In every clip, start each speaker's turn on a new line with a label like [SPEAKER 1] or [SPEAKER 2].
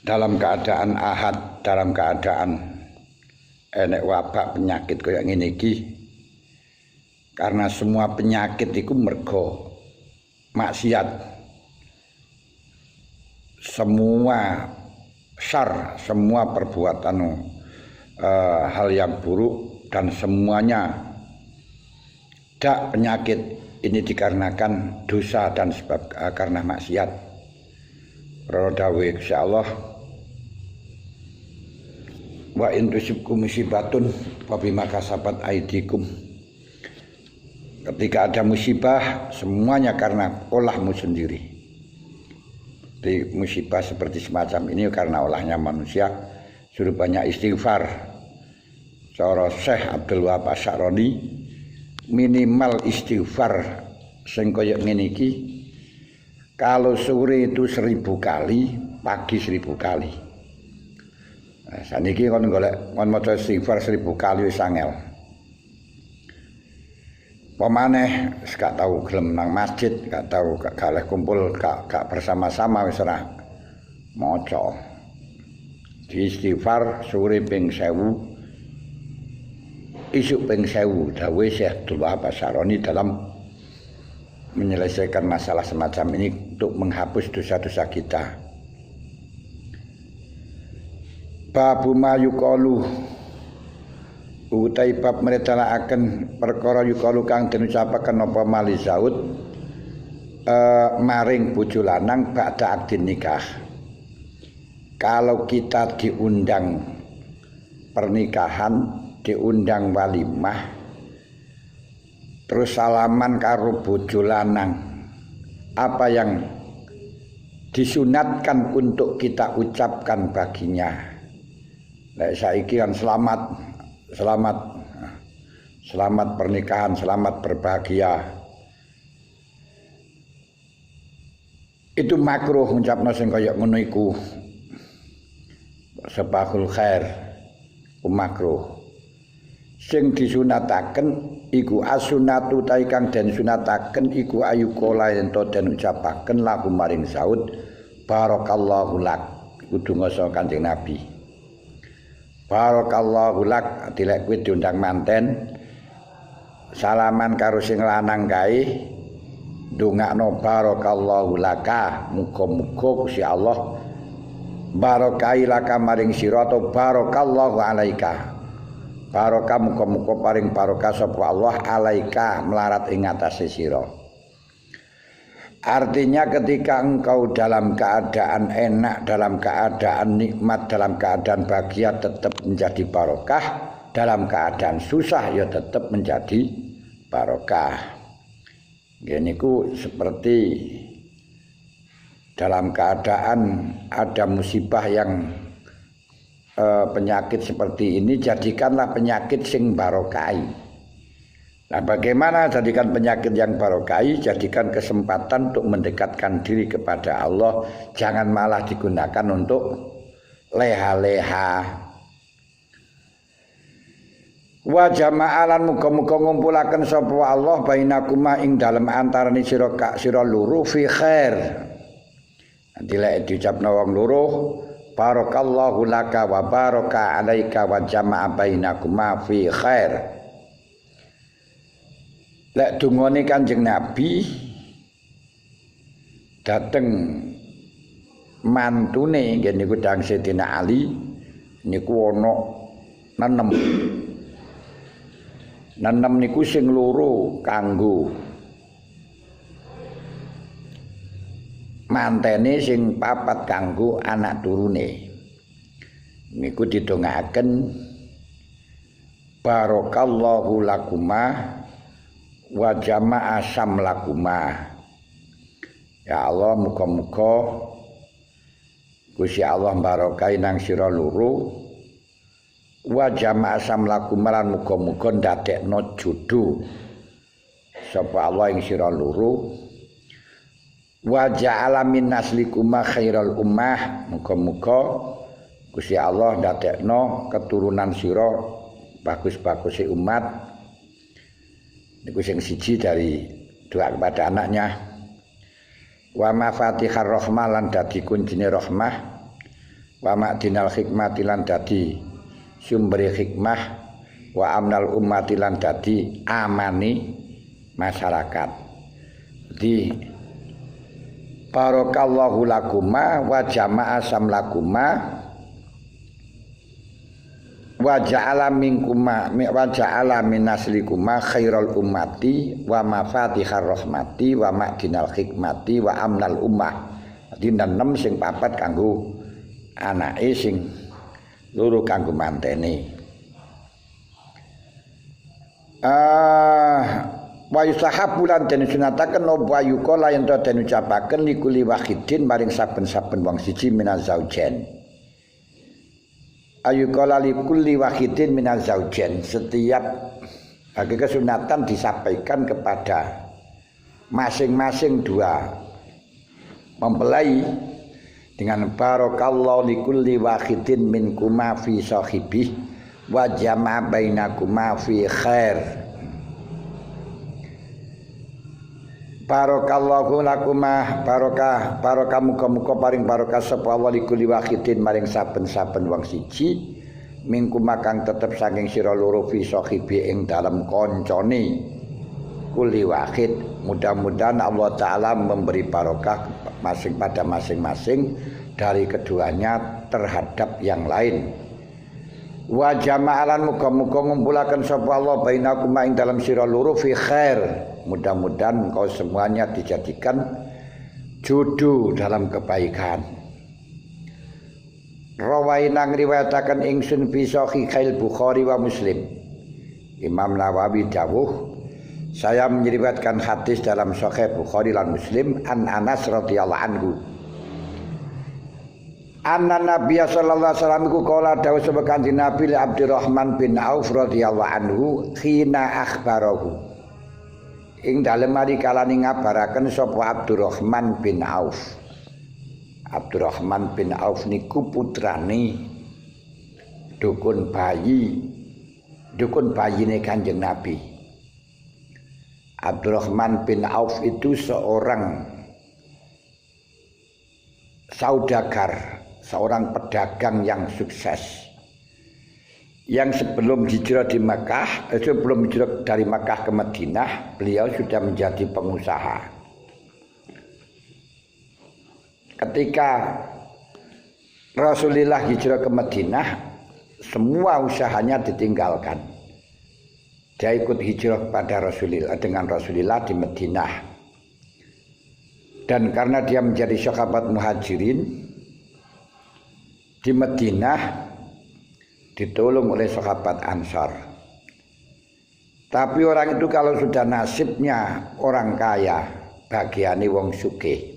[SPEAKER 1] dalam keadaan ahad, dalam keadaan enek wabak penyakit kaya ngene iki. Karena semua penyakit iku mergo maksiat. Semua syar, semua perbuatan hal yang buruk dan semuanya penyakit ini dikarenakan dosa dan sebab karena maksiat. Rodawe insyaallah wa in tusibkum musibatun fa bima kasabat aidikum. Ketika ada musibah semuanya karena olahmu sendiri. Di musibah seperti semacam ini karena olahnya manusia. Suruh banyak istighfar. Cara Syekh Abdul Wahab Asy'arani minimal istighfar sing kaya ngene iki kalau sore itu 1000 kali, pagi 1000 kali. Nah, saniki kon golek kon maca istighfar 1000 kali wis angel. Pemaneh gak tahu gelem nang masjid, gak tahu gak oleh kumpul, gak bersama-sama wis ora maca. Di istighfar sore ping 1000, isuk ping 1000 dawuh Syekh Abdul Wahab Asy'arani dalam menyelesaikan masalah semacam ini untuk menghapus dosa-dosa kita. Babu ma yuqalu utai bab meretalaken perkara yuqalu kang den ucapaken apa mali zaud maring bojo lanang ba'da akdin nikah. Kalau kita diundang pernikahan, diundang walimah, terus salaman karo bojo lanang, apa yang disunatkan untuk kita ucapkan baginya? Lek saiki kan selamat pernikahan, selamat berbahagia. Itu makruh ngucapno sing kaya ngono iku. Sabahul khair makruh. Sing disunataken iku asunatu ta kang den sunataken iku ayukola ento den ucapaken lahu maring saud barakallahu lak. Kudu ngasa Kanjeng Nabi. Barakallahu lak, dilek kuwi diundang manten salaman karo sing lanang kae ndongakno barakallahu laka, muga-muga Gusti Allah barokai laka maring sira atau barakallahu alaika. Barokah muga-muga paring barokah sapa Allah alaika melarat ing atase sira. Artinya ketika engkau dalam keadaan enak, dalam keadaan nikmat, dalam keadaan bahagia tetap menjadi barokah, dalam keadaan susah ya tetap menjadi barokah. Gini ku seperti dalam keadaan ada musibah yang penyakit seperti ini, jadikanlah penyakit sing barokai. Nah, bagaimana jadikan penyakit yang barokai? Jadikan kesempatan untuk mendekatkan diri kepada Allah, jangan malah digunakan untuk leha-leha. Wa jama'alan muga-muga ngumpulaken sapa Allah bainakuma ing dalem antarane sira loro fi khair. Nanti lek diucapno wong loro barakallahu laka wa baraka alaika wa jama'a bainakuma fi khair. Lek dungane Kanjeng Nabi dateng mantune nggih niku Dang Sayyidina Ali niku ana nenem niku sing loro kanggo mantene sing papat kanggo anak turune. Niku didongaaken barakallahu lakuma wa jama'a samlakuma. Ya Allah, muga-muga Gusti Allah barokai nang sira loro wa jama'a samlakuma lan muga-muga ndadekno jodoh sapa Allah ing sira loro wa ja'ala min naslikuma khairal ummah. Muga-muga Gusti Allah ndadekno keturunan sira bagus-bagus umat. Niku sing siji dari doa kepada anaknya. Wa mafatihar rahmah lan dadi kuncine rahmah wa ma'dinal hikmati lan dadi sumber hikmah wa amnal ummati lan dadi amani masyarakat. Di barakallahu lakuma wa jama'a samlakuma wa ja'ala minkuma wa ja'ala min naslikuma khairal ummati wa mafatihar rahmati wa ma'dinal hikmati wa amnal ummah. Dina 6 sing papat kanggo anake sing loro kanggo mantene. Wa yusahabu lan den sunataken apa yuqala yen to den ucapaken likuli wahidin maring saben-saben wong siji minazaujen. Ayuqala likulli wahidin minazaujen, setiap bagi kesunatan disampaikan kepada masing-masing dua mempelai dengan barakallahu likulli wahidin minkuma fi sahibih wa jama'a bainakuma fi khair. Barakallahu lakuma barokah muga-muga paring barokah sapa Allah likulli wahidin maring saben-saben wong siji mingkuma kang tetep saking sira loro fi sahibi ing dalem kancane kulli wahid. Mudah-mudahan Allah Ta'ala memberi barokah masing-masing dari keduanya terhadap yang lain. Wa jama'alan muga-muga ngumpulaken sapa Allah bainakuma ing dalam sira loro fi khair. Mudah-mudahan engkau semuanya dijadikan jodoh dalam kebaikan. Rawaina ngriwayataken ingsun fi sahihil Bukhari wa Muslim. Imam Nawawi dawuh, saya menyeriwayatkan hadis dalam Sahih Bukhari lan Muslim an Anas radhiyallahu anhu. Anna Nabi sallallahu alaihi wasallam ku kala dawuh sapa Kanjeng Nabi Abdurrahman bin Auf radhiyallahu anhu khina akhbarahu. Ing dalem mari kalane ngabaraken sapa Abdurrahman bin Auf. Abdurrahman bin Auf niku putrane dukun bayine Kanjeng Nabi. Abdurrahman bin Auf itu seorang saudagar, seorang pedagang yang sukses. Yang sebelum hijrah di Makkah, sebelum hijrah dari Makkah ke Madinah, beliau sudah menjadi pengusaha. Ketika Rasulullah hijrah ke Madinah, semua usahanya ditinggalkan. Dia ikut hijrah pada Rasulullah dengan Rasulullah di Madinah. Dan karena dia menjadi sahabat muhajirin di Madinah ditolong oleh sahabat Ansar. Tapi orang itu kalau sudah nasibnya orang kaya, bagiane wong sugih,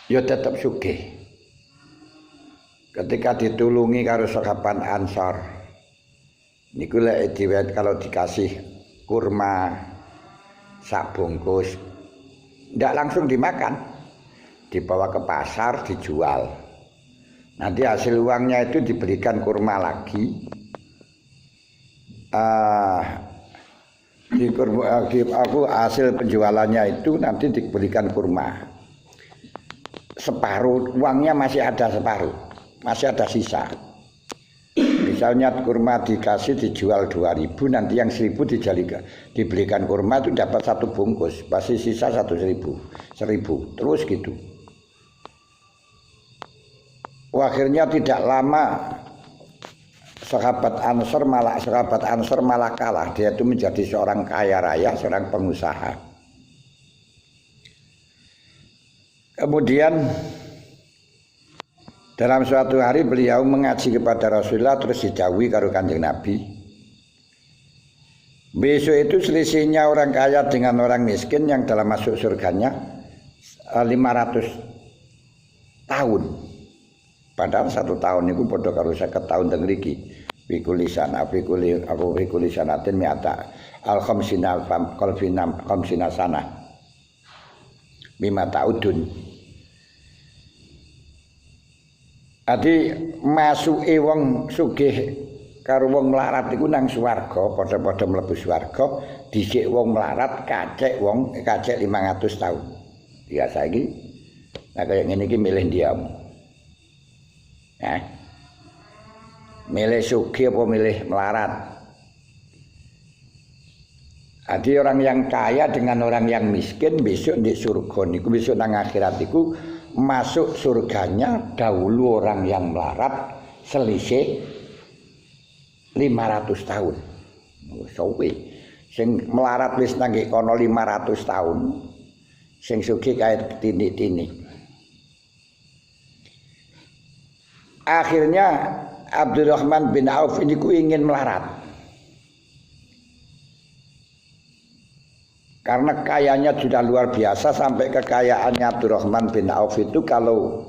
[SPEAKER 1] ya tetap sugih. Ketika ditulungi karo sahabat Ansar, niku lek diwet kalau dikasih kurma sak bungkus ndak langsung dimakan, dibawa ke pasar dijual. Nanti hasil uangnya itu diberikan kurma lagi. Hasil penjualannya itu nanti diberikan kurma. Separuh uangnya masih ada, separuh masih ada sisa. Misalnya kurma dikasih dijual 2.000, nanti yang 1.000 dibelikan kurma itu dapat 1 bungkus, pasti sisa 1.000, terus gitu. Akhirnya tidak lama sahabat Ansor malah kalah. Dia itu menjadi seorang kaya raya, seorang pengusaha. Kemudian dalam suatu hari beliau mengaji kepada Rasulullah, terus dijauhi karo Kanjeng Nabi. Besok itu selisihnya orang kaya dengan orang miskin yang dalam masuk surganya 500 tahun. Padahal 1 tahun itu padha karo 50 tahun teng mriki. Fikulisanatin mi'ata al-khamsina khamsina sana. Bima ta'udun. Adi masuke wong sugih karo wong melarat iku nang swarga, padha-padha mlebu swarga, dhisik wong melarat kacek 500 tahun. Ya saiki nek kaya ngene iki milih diamu. Milih sugih apa milih melarat. Jadi orang yang kaya dengan orang yang miskin besok di surga niku, besok nang akhirat niku masuk surganya dahulu orang yang melarat selisih 500 tahun. Suwe. Sing melarat wis nang kono 500 tahun. Sing sugih kaya tinik-tinik. Akhirnya Abdurrahman bin Auf ini ingin melarat. Karena kayanya sudah luar biasa, sampai kekayaannya Abdurrahman bin Auf itu kalau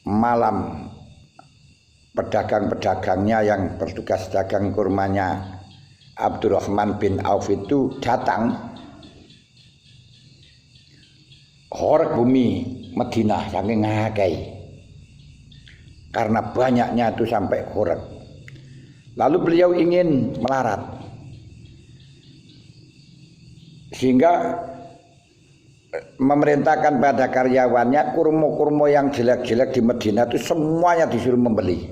[SPEAKER 1] malam pedagang-pedagangnya yang bertugas dagang kurmanya Abdurrahman bin Auf itu datang, horeg bumi Madinah saking ngakei. Karena banyaknya itu sampai horeg. Lalu beliau ingin melarat. Sehingga memerintahkan pada karyawannya kurma-kurma yang jelek-jelek di Madinah itu semuanya disuruh membeli.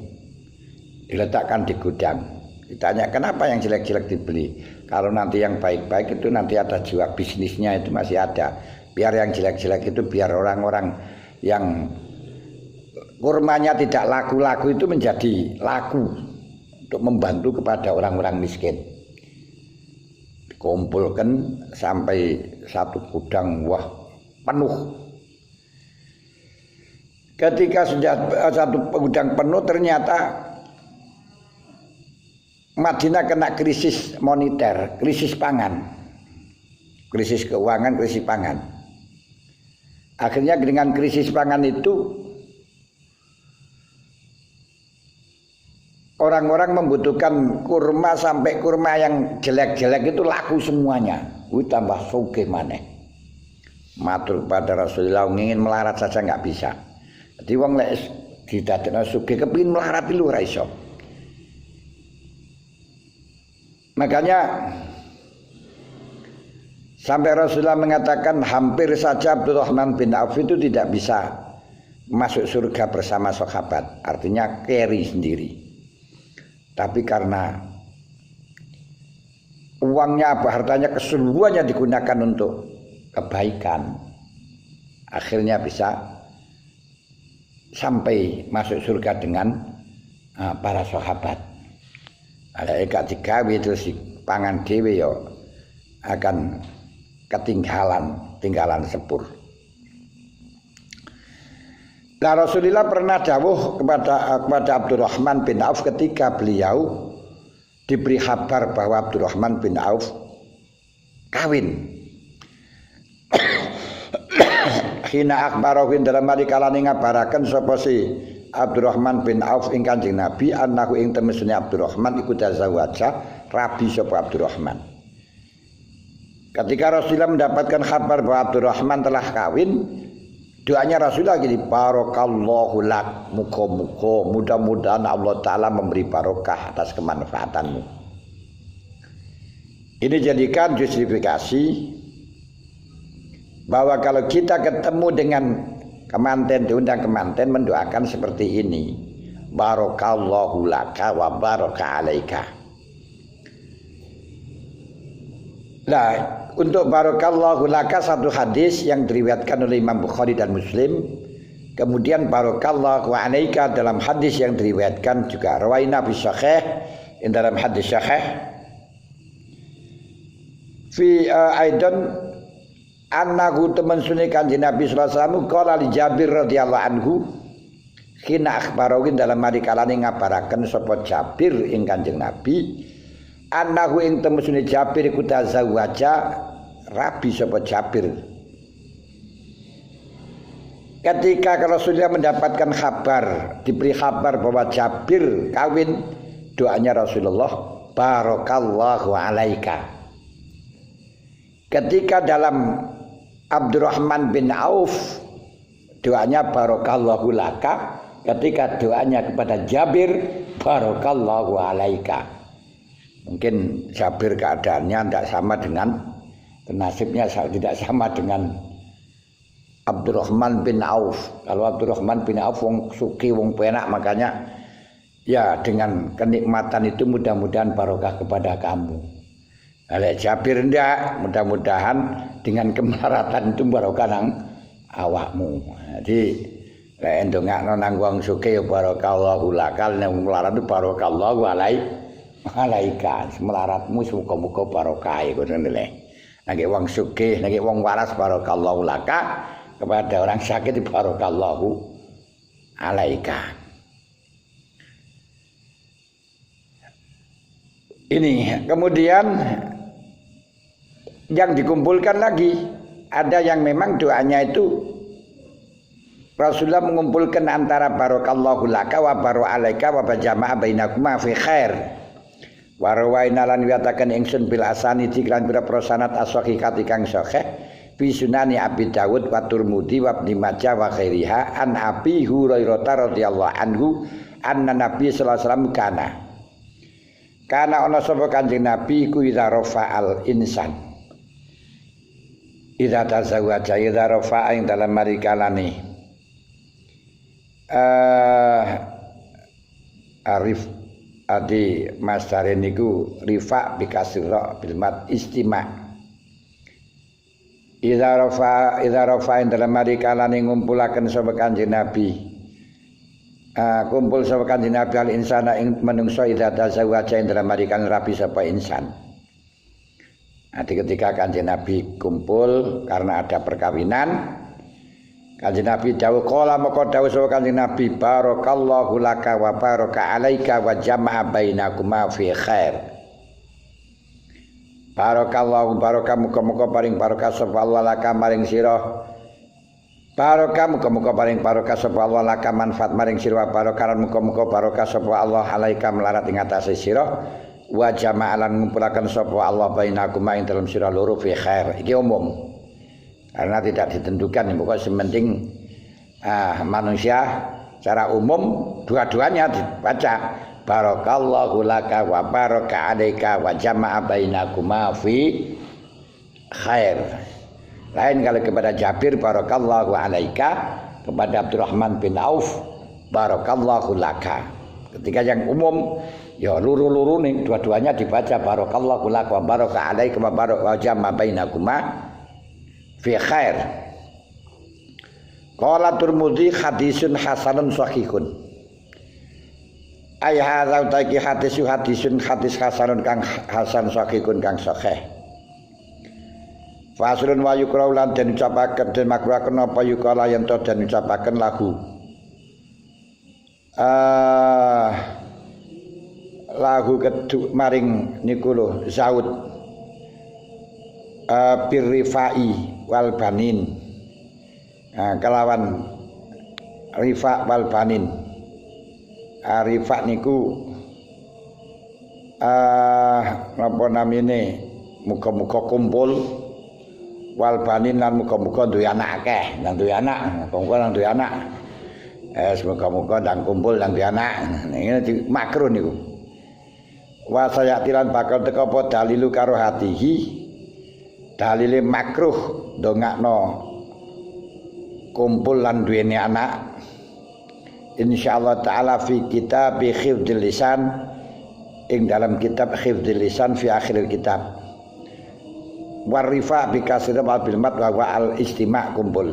[SPEAKER 1] Diletakkan di gudang. Ditanya kenapa yang jelek-jelek dibeli? Kalau nanti yang baik-baik itu nanti ada jiwa bisnisnya itu masih ada. Biar yang jelek-jelek itu biar orang-orang yang kurmanya tidak laku-laku itu menjadi laku untuk membantu kepada orang-orang miskin. Kumpulkan sampai satu gudang penuh. Ketika sudah satu gudang penuh, ternyata Madinah kena krisis moneter, krisis pangan, krisis keuangan, krisis pangan. Akhirnya dengan krisis pangan itu orang-orang membutuhkan kurma, sampai kurma yang jelek-jelek itu laku semuanya. Tambah sugih maneh. Matur kepada Rasulullah, ingin melarat saja nggak bisa. Jadi wong lek didadekno sugih kepengin melarat itu ora iso. Makanya sampai Rasulullah mengatakan hampir saja Abdurrahman bin Auf itu tidak bisa masuk surga bersama sahabat. Artinya keri sendiri. Tapi karena uangnya, hartanya keseluruhannya digunakan untuk kebaikan, akhirnya bisa sampai masuk surga dengan para sahabat. Ada gak digawe terus pangan dhewe ya akan tinggalan sepur. Nah, Rasulullah pernah dawuh kepada Abdurrahman bin Auf ketika beliau diberi kabar bahwa Abdurrahman bin Auf kawin. Hina akbarohin dalam kalikalane ngabaraken sapa si Abdurrahman bin Auf ing Kanjeng Nabi annahu ing temesune Abdurrahman iku tazawaja rabi sapa Abdurrahman. Ketika Rasulullah mendapatkan kabar bahwa Abdurrahman telah kawin, doanya Rasulullah gini, barakallahu lak, muga-muga mudah-mudahan Allah Ta'ala memberi barokah atas kemanfaatanmu. Ini jadikan justifikasi bahwa kalau kita ketemu dengan kemanten, diundang kemanten, mendoakan seperti ini, barakallahu laka wa baraka alaika. Nah, untuk barakallahu laka satu hadis yang diriwayatkan oleh Imam Bukhari dan Muslim. Kemudian barakallahu alaika dalam hadis yang diriwayatkan juga rawaina fi sahih, dalam hadis sahih fi aidan annahu teman sunni Kanjeng Nabi sallallahu alaihi wasallam qala li Jabir radhiyallahu anhu khina akhbarawin dalam mari kalane ngabaraken sapa Jabir ing Kanjeng Nabi annahu ing temen sunni Jabir iku tazawwaja rabi sapa Jabir. Ketika Rasulullah mendapatkan kabar, diberi kabar bahwa Jabir kawin, doanya Rasulullah barakallahu alaika. Ketika dalam Abdurrahman bin Auf, doanya barakallahu laka. Ketika doanya kepada Jabir, barakallahu alaika. Mungkin Jabir keadaannya tidak sama dengan nasibnya, tidak sama dengan Abdurrahman bin Auf. Kalau Abdurrahman bin Auf wong suki wong penak, makanya ya dengan kenikmatan itu mudah-mudahan barokah kepada kamu. Kalau Jabir ndak, mudah-mudahan dengan kemelaratan itu barokah nang awakmu. Jadi lek ndongakno nang wong sugih ya barakallahu lakal, nang melarat itu barakallahu alaika. Melaratmu muga-muga barokah ngono lho. Nek wong sugih, nek wong waras barakallahu laka, kepada orang sakit barakallahu alaika. Ini kemudian yang dikumpulkan lagi, ada yang memang doanya itu Rasulullah mengumpulkan antara barakallahu laka wa baro alaika wa jama'a bainakuma fi khair. Wa rawaina lan wiataken ingsun bil asani diklan pira prosanat as-sahihati kang sahih fi sunani Abi Dawud wa Tirmidzi wa Ibnu Majah wa ghairiha an Abi Hurairah radhiyallahu anhu anna Nabi sallallahu alaihi wasallam kana ana sapa Kanjeng Nabi ku idza rafa'al insan idza tazawwaja idza rafa'a ing dalam marikalane arif adi masdare niku rifa bikasira bil mat istima' idza rafa ing dalam marikalane ngumpulaken sapa Kanjeng Nabi kumpul sapa Kanjeng Nabi al insana ing manungsa idza tazawwaja ing dalam marikalane rabi sapa insan. Ketika Kanjeng Nabi kumpul karena ada perkawinan, Kanjeng Nabi dawuh qala maka dawuh sapa Kanjeng Nabi barakallahu laka wa baraka alaika wa jama'a bainakuma fi khair. Barakallahu baraka muga-muga paring barokah sapa Allah laka maring sira. Barokah muga-muga paring barokah sapa Allah laka manfaat maring sira barokah muga-muga barokah sapa Allah alaika melarat ing atase sira. Wa jama'alan ngumpulaken sapa Allah bainakuma ing dalam sira loro fi khair. Iki umum. Karena tidak ditentukan, pokoknya sementing manusia secara umum dua-duanya dibaca barakallahu laka wa baraka alaika wa jama'a bainakuma fi khair. Lain kalau kepada Jabir barakallahu alaika, kepada Abdurrahman bin Auf barakallahu laka. Ketika yang umum ya luru-luru nih dua-duanya dibaca barakallahu laka wa baraka alaika wa baraka wa jama'a bainakuma fi khair. Qala Tirmidzi hadisun hasanun sahihun. Ay hadza utaki hadisun hadis hasanun kang hasan sahihun kang sahih. Faslun wa yukrau lan den ucapaken den makruhaken apa yukala yen to den ucapaken lagu. Lagu keduk maring niku lho Zaud birrifai wal banin. Kelawan rifa wal banin. Rifa niku napa namine muga-muga kumpul wal banin lan muga-muga duwe anak akeh, nang duwe anak, muga-muga nang duwe anak. Semoga-moga ndang kumpul nang duwe anak. Ini makruh niku. Wa sayatilan bakal teka apa dalilu karo hatihi. Dalile makruh dongakno kumpul lan duweni anak insyaallah taala fi kitab hifdzil lisan ing dalam kitab hifdzil lisan fi akhiril kitab warifa bi kasri bil mat wa al istima' kumpul